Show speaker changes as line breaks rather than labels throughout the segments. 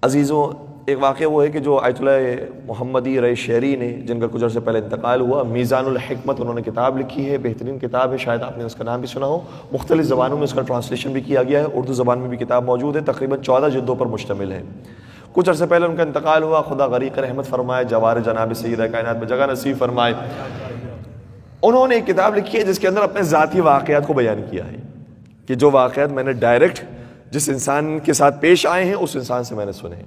عزیزوں، ایک واقعہ وہ ہے کہ جو آیت اللہ محمدی رئیس شہری نے، جن کا کچھ عرصے پہلے انتقال ہوا، میزان الحکمت انہوں نے کتاب لکھی ہے، بہترین کتاب ہے، شاید آپ نے اس کا نام بھی سنا ہو، مختلف زبانوں میں اس کا ٹرانسلیشن بھی کیا گیا ہے، اردو زبان میں بھی کتاب موجود ہے، تقریباً 14 جلدوں پر مشتمل ہے۔ کچھ عرصے پہلے ان کا انتقال ہوا، خدا غریق رحمت فرمائے، جوار جناب سید کائنات میں جگہ نصیب فرمائے۔ انہوں نے ایک کتاب لکھی ہے جس کے اندر اپنے ذاتی واقعات کو بیان کیا ہے کہ جو واقعات میں نے ڈائریکٹ جس انسان کے ساتھ پیش آئے ہیں اس انسان سے میں نے سنے ہیں۔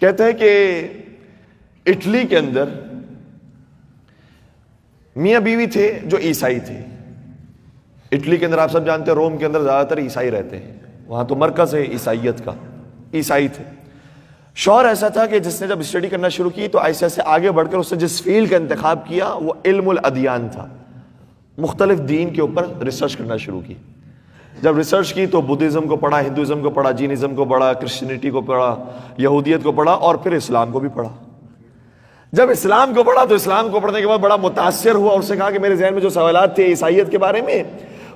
کہتے ہیں کہ اٹلی کے اندر میاں بیوی تھے جو عیسائی تھے۔ اٹلی کے اندر آپ سب جانتے ہیں روم کے اندر زیادہ تر عیسائی رہتے ہیں، وہاں تو مرکز ہے عیسائیت کا، عیسائی تھے۔ شوہر ایسا تھا کہ جس نے جب اسٹڈی کرنا شروع کی تو ایسے ایسے آگے بڑھ کر اس نے جس فیلڈ کا انتخاب کیا وہ علم الادیان تھا، مختلف دین کے اوپر ریسرچ کرنا شروع کی۔ جب ریسرچ کی تو بدھزم کو پڑھا، ہندوازم کو پڑھا، جینزم کو پڑھا، کرسچینٹی کو پڑھا، یہودیت کو پڑھا اور پھر اسلام کو بھی پڑھا۔ جب اسلام کو پڑھا تو اسلام کو پڑھنے کے بعد بڑا متاثر ہوا اور اس نے کہا کہ میرے ذہن میں جو سوالات تھے عیسائیت کے بارے میں،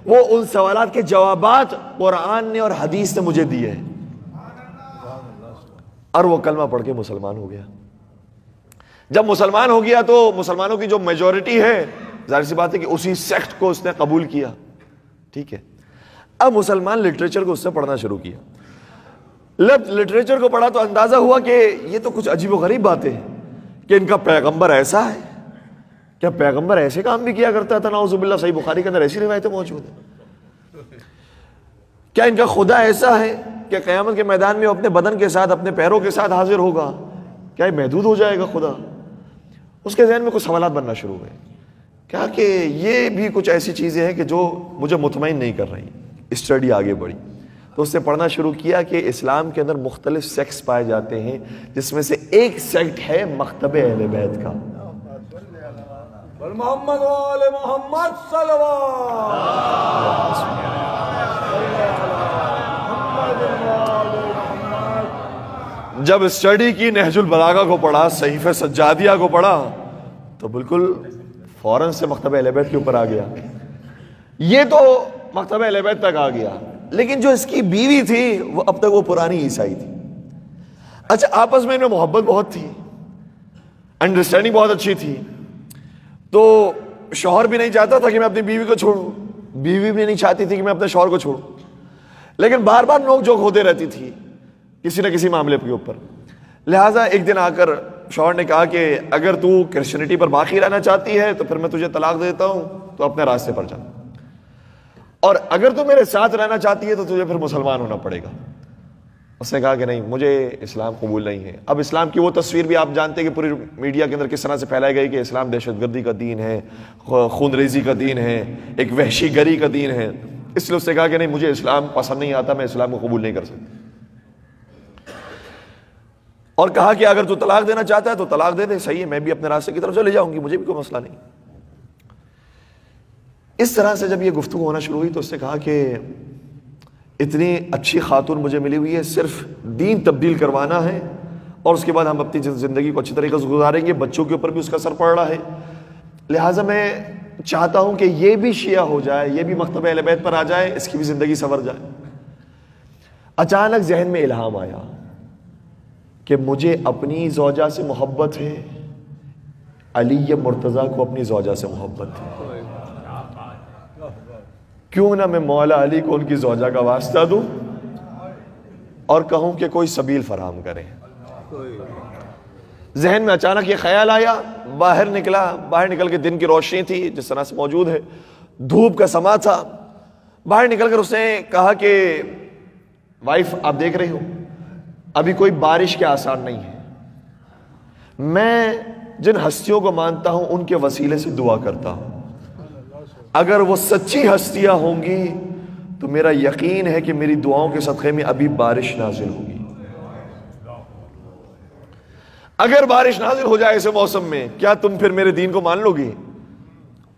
وہ ان سوالات کے جوابات قرآن نے اور حدیث نے مجھے دیے ہیں، اور وہ کلمہ پڑھ کے مسلمان ہو گیا۔ جب مسلمان ہو گیا تو مسلمانوں کی جو میجورٹی ہے، ظاہر سی بات ہے کہ اسی سیکٹ کو اس نے قبول کیا، ٹھیک ہے۔ اب مسلمان لٹریچر کو اس سے پڑھنا شروع کیا۔ لٹریچر کو پڑھا تو اندازہ ہوا کہ یہ تو کچھ عجیب و غریب باتیں ہیں کہ ان کا پیغمبر ایسا ہے، کیا پیغمبر ایسے کام بھی کیا کرتا تھا؟ نعوذ باللہ، صحیح بخاری کے اندر ایسی روایتیں موجود ہیں۔ کیا ان کا خدا ایسا ہے کہ قیامت کے میدان میں اپنے بدن کے ساتھ اپنے پیروں کے ساتھ حاضر ہوگا؟ کیا یہ محدود ہو جائے گا خدا؟ اس کے ذہن میں کچھ سوالات بننا شروع ہوئے۔ کہا کہ یہ بھی کچھ ایسی چیزیں ہیں کہ جو مجھے مطمئن نہیں کر رہی۔ اسٹڈی آگے بڑھی تو اس نے پڑھنا شروع کیا کہ اسلام کے اندر مختلف سیکٹس پائے جاتے ہیں، جس میں سے ایک سیکٹ ہے مکتب اہل بیت کا۔
محمد وآل محمد
جب اسٹڈی کی نہج البلاغہ کو پڑھا، صحیفہ سجادیہ کو پڑھا تو بالکل فوراً سے مکتب اہل بیت کے اوپر آ گیا۔ یہ تو مکتب اہل بیت تک آ گیا، لیکن جو اس کی بیوی تھی وہ اب تک وہ پرانی عیسائی تھی۔ اچھا، آپس میں ان میں محبت بہت تھی، انڈرسٹینڈنگ بہت اچھی تھی، تو شوہر بھی نہیں چاہتا تھا کہ میں اپنی بیوی کو چھوڑوں، بیوی بھی نہیں چاہتی تھی کہ میں اپنے شوہر کو چھوڑوں، لیکن بار بار نوک جھوک ہوتے رہتی تھی کسی نہ کسی معاملے کے اوپر۔ لہٰذا ایک دن آ کر شوہر نے کہا کہ اگر تو کرسچینٹی پر باقی رہنا چاہتی ہے تو پھر میں تجھے طلاق دیتا ہوں، تو اپنے راستے پر جا، اور اگر تو میرے ساتھ رہنا چاہتی ہے تو تجھے پھر مسلمان ہونا پڑے گا۔ اس نے کہا کہ نہیں، مجھے اسلام قبول نہیں ہے۔ اب اسلام کی وہ تصویر بھی آپ جانتے ہیں کہ پوری میڈیا کے اندر کس طرح سے پھیلائی گئی کہ اسلام دہشت گردی کا دین ہے، خون ریزی کا دین ہے، ایک وحشی گری کا دین ہے۔ اس لیے اس نے کہا کہ نہیں، مجھے اسلام پسند نہیں آتا، میں اسلام کو قبول نہیں کر سکتی، اور کہا کہ اگر تو طلاق دینا چاہتا ہے تو طلاق دے دے، صحیح ہے، میں بھی اپنے راستے کی طرف چلے جاؤں گی، مجھے بھی کوئی مسئلہ نہیں۔ اس طرح سے جب یہ گفتگو ہونا شروع ہوئی تو اس نے کہا کہ اتنی اچھی خاتون مجھے ملی ہوئی ہے، صرف دین تبدیل کروانا ہے اور اس کے بعد ہم اپنی زندگی کو اچھی طریقے سے گزاریں گے، بچوں کے اوپر بھی اس کا اثر پڑ رہا ہے، لہٰذا میں چاہتا ہوں کہ یہ بھی شیعہ ہو جائے، یہ بھی مکتب اہل بیت پر آ جائے، اس کی بھی زندگی سنور جائے۔ اچانک ذہن میں الہام آیا کہ مجھے اپنی زوجہ سے محبت ہے، علی مرتضیٰ کو اپنی زوجہ سے محبت ہے، کیوں نہ میں مولا علی کو ان کی زوجہ کا واسطہ دوں اور کہوں کہ کوئی سبیل فراہم کریں۔ ذہن میں اچانک یہ خیال آیا، باہر نکلا، باہر نکل کے دن کی روشنی تھی جس طرح سے موجود ہے، دھوپ کا سما تھا، باہر نکل کر اس نے کہا کہ وائف آپ دیکھ رہے ہو ابھی کوئی بارش کے آثار نہیں ہے، میں جن ہستیوں کو مانتا ہوں ان کے وسیلے سے دعا کرتا ہوں، اگر وہ سچی ہستیاں ہوں گی تو میرا یقین ہے کہ میری دعاؤں کے صدقے میں ابھی بارش نازل ہوگی، اگر بارش نازل ہو جائے ایسے موسم میں کیا تم پھر میرے دین کو مان لو گی؟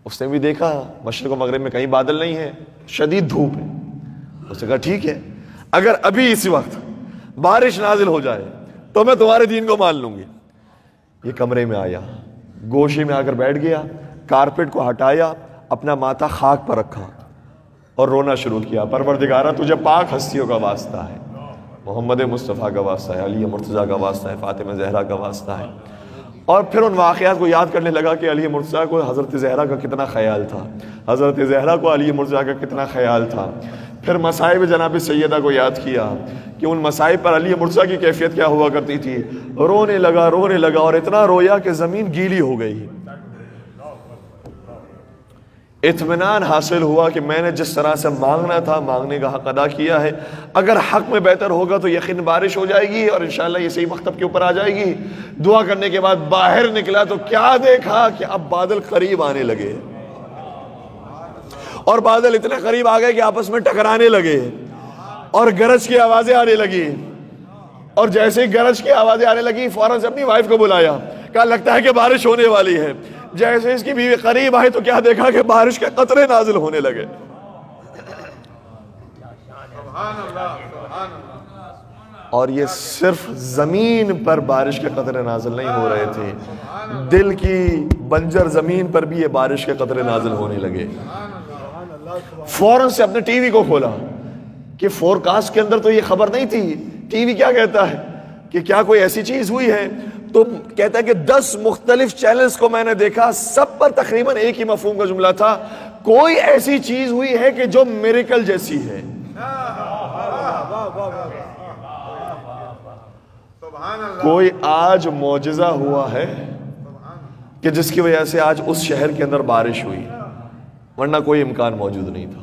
اس نے بھی دیکھا مشرق و مغرب میں کہیں بادل نہیں ہے، شدید دھوپ ہے، اس نے کہا ٹھیک ہے، اگر ابھی اسی وقت بارش نازل ہو جائے تو میں تمہارے دین کو مان لوں گی۔ یہ کمرے میں آیا، گوشے میں آ کر بیٹھ گیا، کارپیٹ کو ہٹایا، اپنا ماتھا خاک پر رکھا اور رونا شروع کیا، پروردگارا تجھے پاک ہستیوں کا واسطہ ہے، محمد مصطفیٰ کا واسطہ ہے، علی مرتضیٰ کا واسطہ ہے، فاطمہ زہرا کا واسطہ ہے۔ اور پھر ان واقعات کو یاد کرنے لگا کہ علی مرتضیٰ کو حضرت زہرا کا کتنا خیال تھا، حضرت زہرا کو علی مرتضیٰ کا کتنا خیال تھا۔ پھر مصائب جناب سیدہ کو یاد کیا کہ ان مصائب پر علی مرتضیٰ کی کیفیت کیا ہوا کرتی تھی۔ رونے لگا اور اتنا رویا کہ زمین گیلی ہو گئی۔ اطمینان حاصل ہوا کہ میں نے جس طرح سے مانگنا تھا مانگنے کا حق ادا کیا ہے، اگر حق میں بہتر ہوگا تو یقین بارش ہو جائے گی اور انشاءاللہ یہ صحیح مکتب کے اوپر آ جائے گی۔ دعا کرنے کے بعد باہر نکلا تو کیا دیکھا کہ اب بادل قریب آنے لگے، اور بادل اتنے قریب آ گئے کہ آپس میں ٹکرانے لگے اور گرج کی آوازیں آنے لگی۔ اور جیسے ہی گرج کی آوازیں آنے لگی فوراً سے اپنی وائف کو بلایا، کہا لگتا ہے کہ بارش ہونے والی ہے۔ جیسے اس کی بیوی قریب آئی تو کیا دیکھا کہ بارش کے قطرے نازل ہونے لگے۔ اور یہ صرف زمین پر بارش کے قطرے نازل نہیں ہو رہے تھے، دل کی بنجر زمین پر بھی یہ بارش کے قطرے نازل ہونے لگے۔ فوراً سے اپنے ٹی وی کو کھولا کہ فورکاسٹ کے اندر تو یہ خبر نہیں تھی، ٹی وی کیا کہتا ہے کہ کیا کوئی ایسی چیز ہوئی ہے؟ تو کہتا ہے کہ 10 مختلف چینلز کو میں نے دیکھا، سب پر تقریباً ایک ہی مفہوم کا جملہ تھا، کوئی ایسی چیز ہوئی ہے کہ جو میریکل جیسی ہے۔ کوئی آج معجزہ ہوا ہے کہ جس کی وجہ سے آج اس شہر کے اندر بارش ہوئی، ورنہ کوئی امکان موجود نہیں تھا۔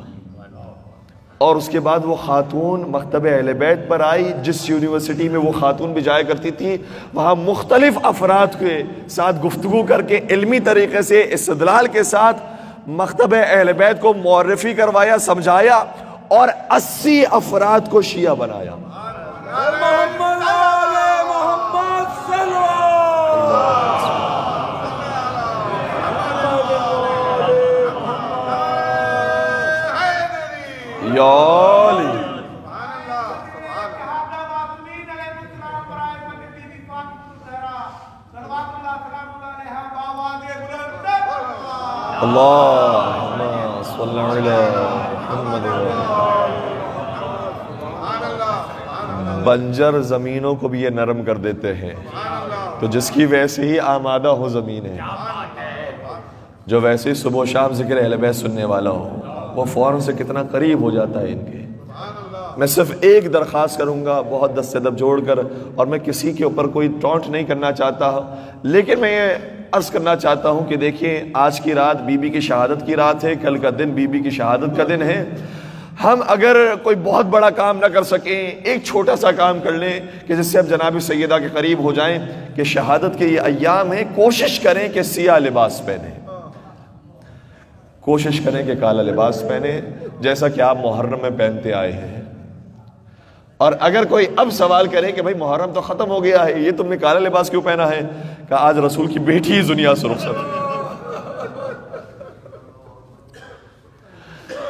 اور اس کے بعد وہ خاتون مکتب اہل بیت پر آئی، جس یونیورسٹی میں وہ خاتون بھی جایا کرتی تھی، وہاں مختلف افراد کے ساتھ گفتگو کر کے علمی طریقے سے استدلال کے ساتھ مکتب اہل بیت کو معرفی کروایا، سمجھایا اور 80 افراد کو شیعہ بنایا۔
محمد آل محمد صلی اللہ
یا علی۔ اللہم صلی علی محمد۔ بنجر زمینوں کو بھی یہ نرم کر دیتے ہیں، تو جس کی ویسے ہی آمادہ ہو زمین ہے، جو ویسے ہی صبح و شام ذکر اہل بیت سننے والا ہو، وہ فوراً سے کتنا قریب ہو جاتا ہے ان کے۔ میں صرف ایک درخواست کروں گا بہت دست سے دب جوڑ کر، اور میں کسی کے اوپر کوئی ٹونٹ نہیں کرنا چاہتا، لیکن میں یہ عرض کرنا چاہتا ہوں کہ دیکھیں آج کی رات بی بی کی شہادت کی رات ہے، کل کا دن بی بی کی شہادت کا دن ہے۔ ہم اگر کوئی بہت بڑا کام نہ کر سکیں، ایک چھوٹا سا کام کر لیں کہ جس سے ہم جناب سیدہ کے قریب ہو جائیں کہ شہادت کے یہ ایام ہیں، کوشش کریں کہ سیاہ لباس پہنیں، کوشش کریں کہ کالا لباس پہنیں جیسا کہ آپ محرم میں پہنتے آئے ہیں۔ اور اگر کوئی اب سوال کرے کہ بھائی محرم تو ختم ہو گیا ہے، یہ تم نے کالا لباس کیوں پہنا ہے، کہ آج رسول کی بیٹی اس دنیا سے رخصت ہے۔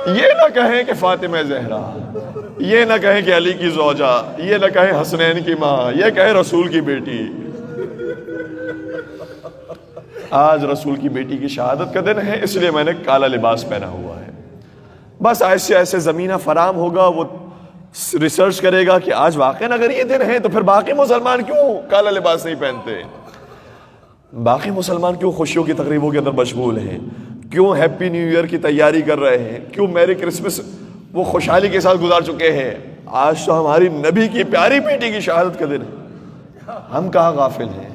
یہ نہ کہیں کہ فاطمہ زہرا، یہ نہ کہیں کہ علی کی زوجہ، یہ نہ کہیں حسنین کی ماں، یہ کہیں رسول کی بیٹی۔ آج رسول کی بیٹی کی شہادت کا دن ہے، اس لیے میں نے کالا لباس پہنا ہوا ہے۔ بس ایسے ایسے زمینہ فراہم ہوگا، وہ ریسرچ کرے گا کہ آج واقعاً اگر یہ دن ہے تو پھر باقی مسلمان کیوں کالا لباس نہیں پہنتے، باقی مسلمان کیوں خوشیوں کی تقریبوں کے اندر مشغول ہیں، کیوں ہیپی نیو ایئر کی تیاری کر رہے ہیں، کیوں میری کرسمس وہ خوشحالی کے ساتھ گزار چکے ہیں۔ آج تو ہماری نبی کی پیاری بیٹی کی شہادت کا دن ہے، ہم کہاں غافل ہیں۔